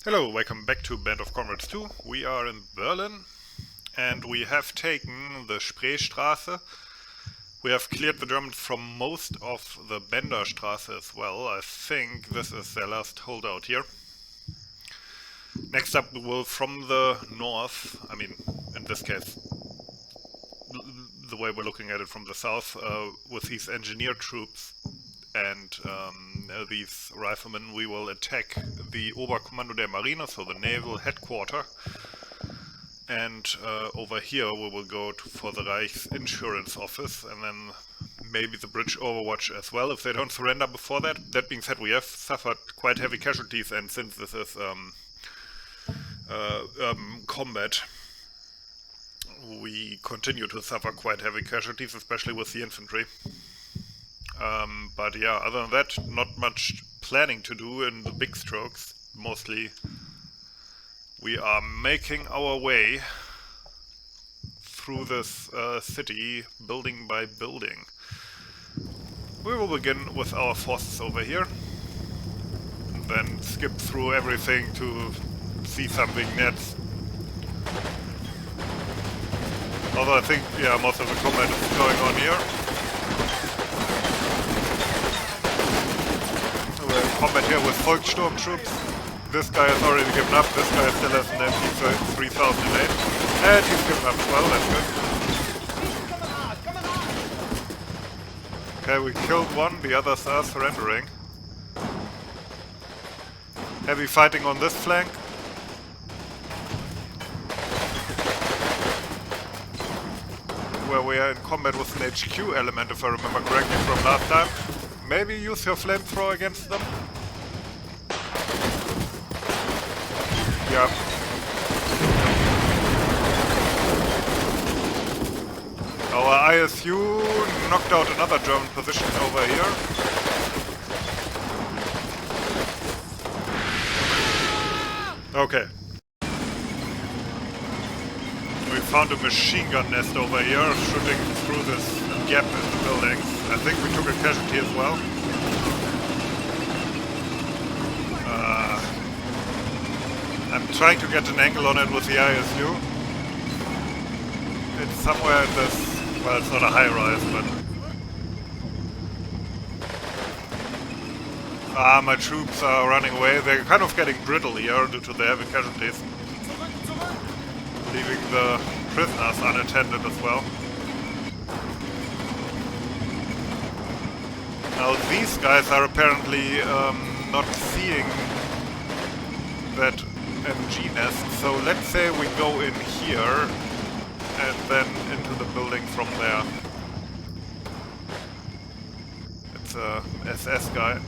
Hello, welcome back to Band of Comrades 2. We are in Berlin and we have taken the Spreestraße. We have cleared the Germans from most of the Benderstraße as well. I think this is their last holdout here. Next up we will from the north, I mean in this case the way we're looking at it from the south, with these engineer troops and these riflemen, we will attack the Oberkommando der Marine, so the naval headquarters. And over here we will go for the Reich's insurance office, and then maybe the bridge overwatch as well, if they don't surrender before that. That being said, we have suffered quite heavy casualties, and since this is combat, we continue to suffer quite heavy casualties, especially with the infantry. But yeah, other than that, not much planning to do in the big strokes. Mostly we are making our way through this city, building by building. We will begin with our forces over here, and then skip through everything to see some vignettes. Although I think, yeah, most of the combat is going on here. Combat here with Volkssturm troops. This guy has already given up. This guy still has an MP 3008. And he's given up as well, that's good. Okay, we killed one, the others are surrendering. Heavy fighting on this flank. Where we are in combat with an HQ element, if I remember correctly from last time. Maybe use your flamethrower against them? Yeah. Our ISU knocked out another German position over here. Okay. We found a machine gun nest over here, shooting through this gap in the building. I think we took a casualty as well. I'm trying to get an angle on it with the ISU. It's somewhere in this... well, it's not a high-rise, but... my troops are running away. They're kind of getting brittle here due to the heavy casualties. Leaving the prisoners unattended as well. Now these guys are apparently not seeing that MG nest, so let's say we go in here and then into the building from there. It's a SS guy.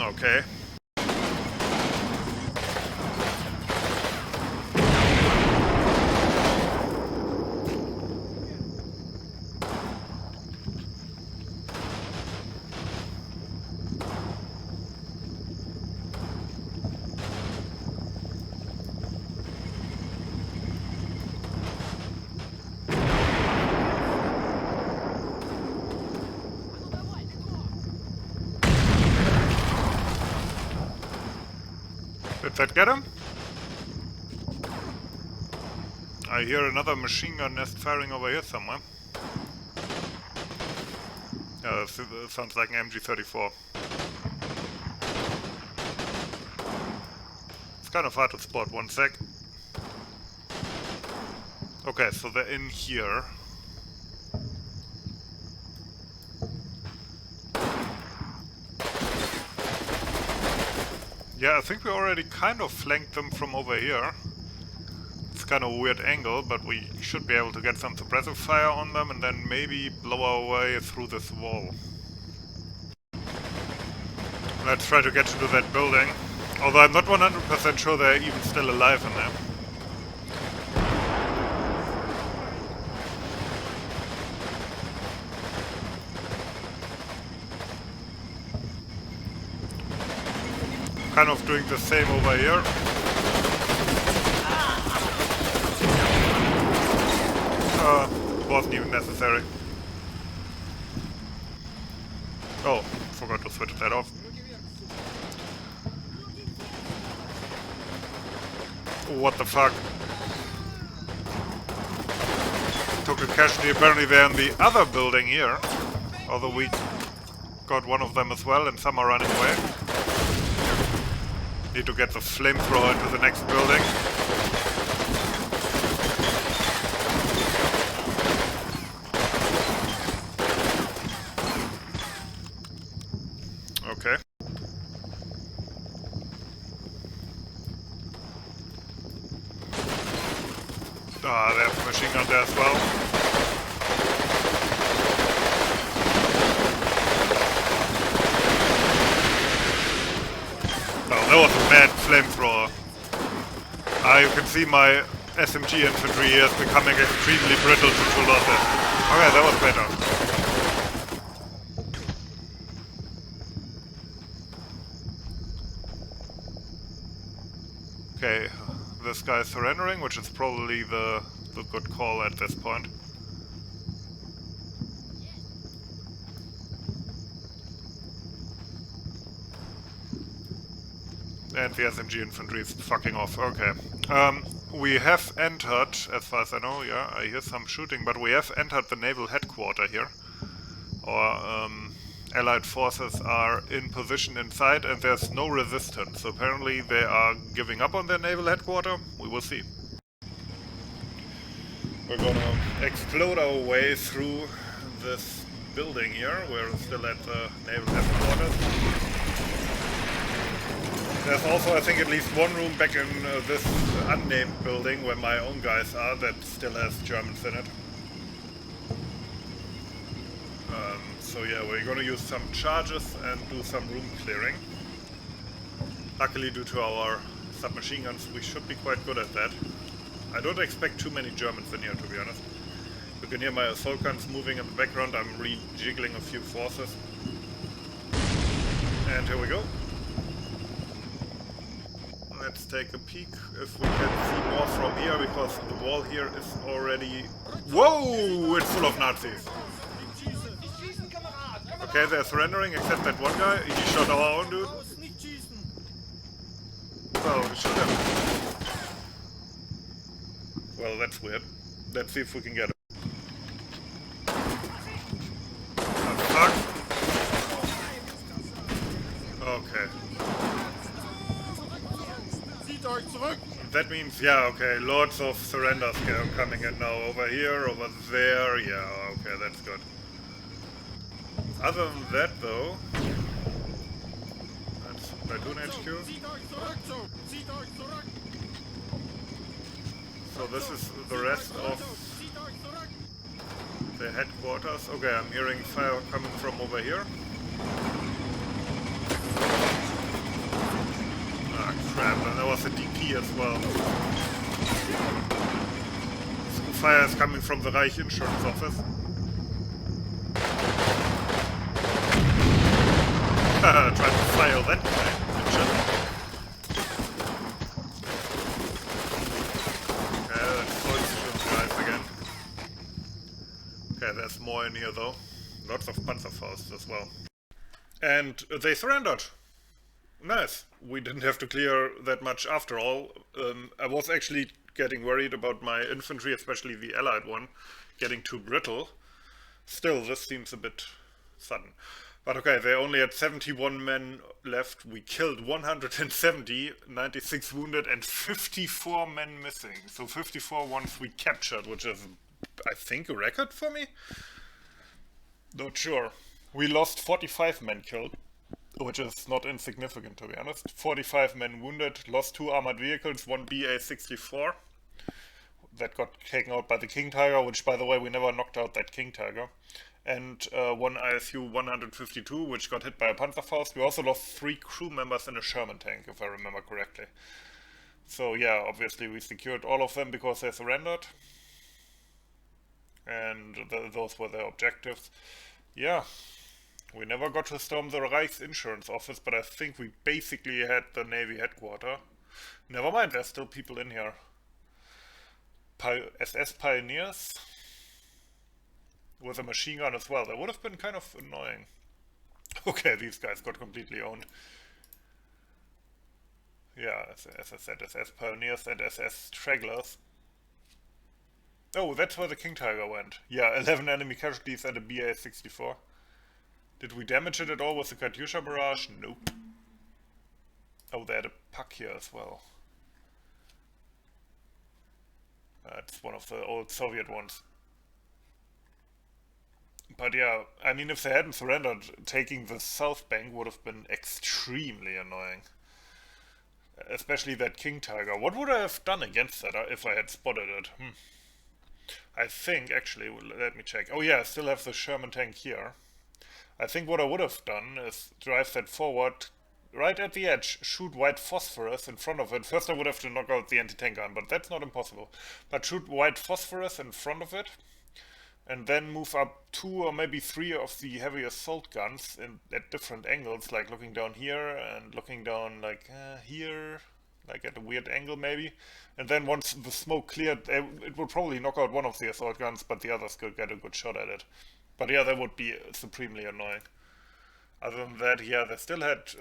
Okay. Did that get him? I hear another machine gun nest firing over here somewhere. Yeah, it sounds like an MG34. It's kind of hard to spot, one sec. Okay, so they're in here. Yeah, I think we already kind of flanked them from over here. It's kind of a weird angle, but we should be able to get some suppressive fire on them and then maybe blow our way through this wall. Let's try to get to that building. Although I'm not 100% sure they're even still alive in there. Kind of doing the same over here. Wasn't even necessary. Oh, forgot to switch that off. What the fuck? Took a casualty. Apparently they're in the other building here. Although we got one of them as well and some are running away. Need to get the flamethrower into the next building. Okay. Ah, they have a machine gun there as well. Oh, that was a bad flamethrower. You can see my SMG infantry here is becoming extremely brittle to losses. Okay, that was better. Okay, this guy is surrendering, which is probably the good call at this point. And the SMG infantry is fucking off. Okay. We have entered, as far as I know, yeah, I hear some shooting, but we have entered the naval headquarters here. Our allied forces are in position inside and there's no resistance. So apparently they are giving up on their naval headquarters. We will see. We're gonna explode our way through this building here. We're still at the naval headquarters. There's also, I think, at least one room back in this unnamed building where my own guys are that still has Germans in it. So yeah, we're gonna use some charges and do some room clearing. Luckily, due to our submachine guns, we should be quite good at that. I don't expect too many Germans in here, to be honest. You can hear my assault guns moving in the background. I'm rejiggling a few forces. And here we go. Let's take a peek if we can see more from here, because the wall here is already... Whoa! It's full of Nazis! Okay, they're surrendering, except that one guy. He shot our own dude. Well, we shoot him. Well, that's weird. Let's see if we can get him. Oh, fuck. Okay. That means, yeah, okay, lots of surrenders coming in now. Over here, over there, yeah, okay, that's good. Other than that, though, that's Platoon HQ. So this is the rest of the headquarters. Okay, I'm hearing fire coming from over here. Ah, crap, and there was a DP as well. Fire is coming from the Reich Insurance Office. Trying to file that guy. Okay, let's focus those guys again. Okay, there's more in here though. Lots of Panzerfausts as well. And they surrendered. Nice. We didn't have to clear that much after all. I was actually getting worried about my infantry, especially the allied one, getting too brittle. Still, this seems a bit sudden. But okay, they only had 71 men left. We killed 170, 96 wounded, and 54 men missing. So 54 ones we captured, which is, I think, a record for me? Not sure. We lost 45 men killed, which is not insignificant, to be honest. 45 men wounded, lost 2 armored vehicles, 1 BA-64. That got taken out by the King Tiger, which, by the way, we never knocked out that King Tiger. And 1 ISU 152, which got hit by a Panzerfaust. We also lost 3 crew members in a Sherman tank, if I remember correctly. So yeah, obviously we secured all of them because they surrendered. And those were their objectives. Yeah, we never got to storm the Reich's Insurance Office, but I think we basically had the Navy headquarters. Never mind, there's still people in here. SS Pioneers. With a machine gun as well. That would have been kind of annoying. Okay, these guys got completely owned. Yeah, as I said, SS Pioneers and SS Stragglers. Oh, that's where the King Tiger went. Yeah, 11 enemy casualties and a BA-64. Did we damage it at all with the Katyusha barrage? Nope. Oh, they had a puck here as well. It's one of the old Soviet ones. But yeah, I mean, if they hadn't surrendered, taking the south bank would have been extremely annoying. Especially that King Tiger. What would I have done against that if I had spotted it? I think, actually, let me check. Oh yeah, I still have the Sherman tank here. I think what I would have done is drive that forward, right at the edge, shoot white phosphorus in front of it. First I would have to knock out the anti-tank gun, but that's not impossible. But shoot white phosphorus in front of it, and then move up 2 or maybe 3 of the heavy assault guns at different angles, like looking down here and looking down like here, like at a weird angle maybe. And then once the smoke cleared, it would probably knock out one of the assault guns, but the others could get a good shot at it. But yeah, that would be supremely annoying. Other than that, yeah, they still had,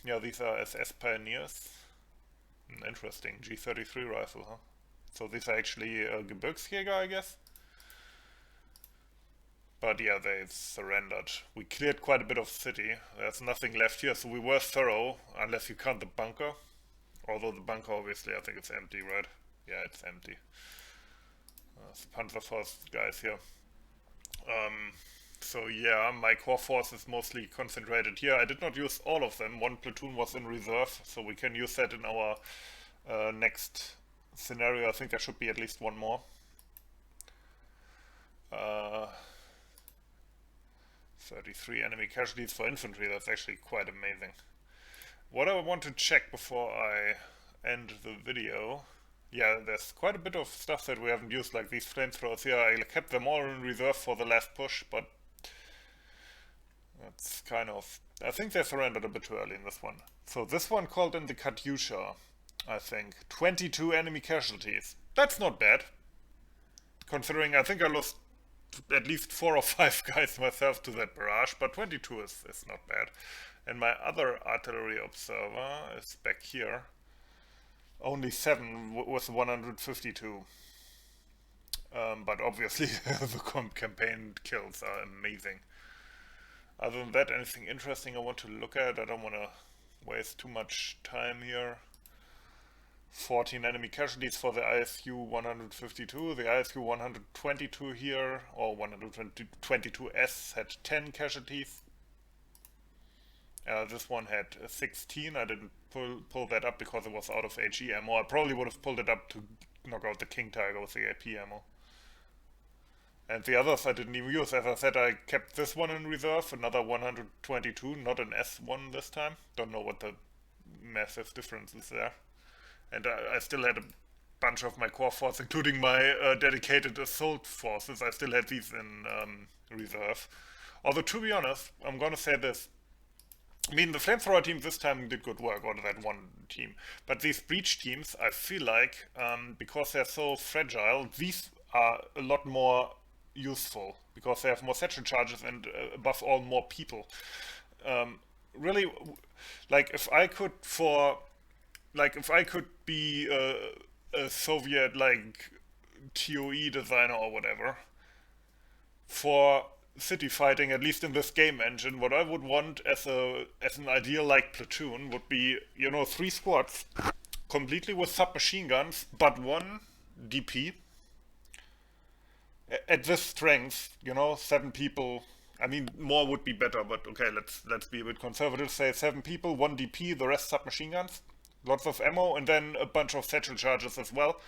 yeah, these are SS Pioneers. Interesting, G33 rifle, huh? So these are actually Gebirgsjäger, I guess. But yeah, they've surrendered. We cleared quite a bit of city. There's nothing left here, so we were thorough, unless you count the bunker. Although the bunker, obviously, I think it's empty, right? Yeah, it's empty. It's Panzerfaust guys here. So yeah, my core force is mostly concentrated here. I did not use all of them. One platoon was in reserve, so we can use that in our next scenario. I think there should be at least one more. 33 enemy casualties for infantry, that's actually quite amazing. What I want to check before I end the video, yeah, there's quite a bit of stuff that we haven't used, like these flamethrowers here. I kept them all in reserve for the last push, but that's kind of... I think they surrendered a bit too early in this one. So this one called in the Katyusha, I think. 22 enemy casualties. That's not bad. Considering I think I lost at least 4 or 5 guys myself to that barrage, but 22 is not bad. And my other artillery observer is back here. Only 7 with 152. But obviously the campaign kills are amazing. Other than that, anything interesting I want to look at? I don't want to waste too much time here. 14 enemy casualties for the ISU 152. The ISU 122 here, or 122S, had 10 casualties. This one had 16. I didn't pull that up because it was out of HE ammo. I probably would have pulled it up to knock out the King Tiger with the AP ammo. And the others I didn't even use. As I said, I kept this one in reserve, another 122, not an S1 this time. Don't know what the massive difference is there. And I still had a bunch of my core force, including my dedicated assault forces. I still had these in reserve. Although, to be honest, I'm gonna say this. I mean, the flamethrower team this time did good work, or that one team. But these breach teams, I feel like, because they're so fragile, these are a lot more useful. Because they have more satchel charges and, above all, more people. Really, like, if I could be a Soviet like TOE designer or whatever for city fighting, at least in this game engine, what I would want as an ideal like platoon would be, 3 squads completely with submachine guns, but 1 DP at this strength, 7 people. I mean, more would be better, but okay, let's be a bit conservative. Say 7 people, 1 DP, the rest submachine guns. Lots of ammo, and then a bunch of satchel charges as well.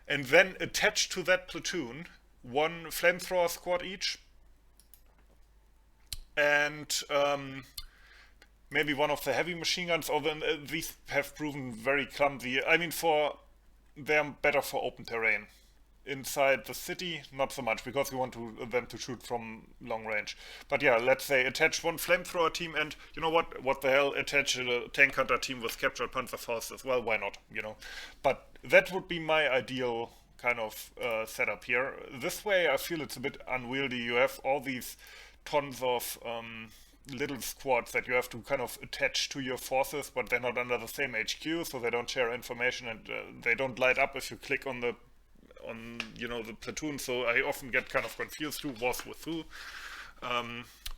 And then attached to that platoon, 1 flamethrower squad each. And maybe 1 of the heavy machine guns, although these have proven very clumsy. I mean, they're better for open terrain. Inside the city, not so much, because we want them to shoot from long range. But yeah, let's say attach 1 flamethrower team, and you know what the hell, attach a tank hunter team with captured Panzerfaust as well, why not, But that would be my ideal kind of setup here. This way I feel it's a bit unwieldy. You have all these tons of little squads that you have to kind of attach to your forces, but they're not under the same HQ, so they don't share information, and they don't light up if you click on the the platoon. So I often get kind of confused who was with who.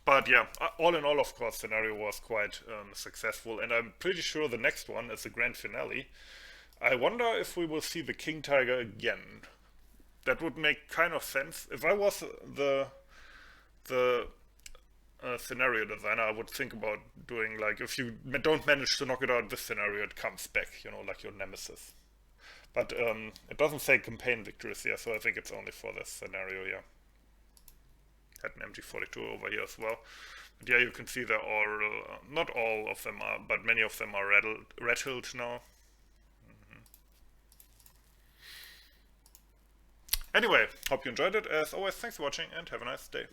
But yeah, all in all, of course, scenario was quite successful, and I'm pretty sure the next one is the grand finale. I wonder if we will see the King Tiger again. That would make kind of sense. If I was the scenario designer, I would think about doing like, if you don't manage to knock it out this scenario, it comes back, like your nemesis. But it doesn't say campaign victories here, so I think it's only for this scenario, yeah. Had an MG42 over here as well. But yeah, you can see they're all, not all of them are, but many of them are rattled now. Anyway, hope you enjoyed it. As always, thanks for watching and have a nice day.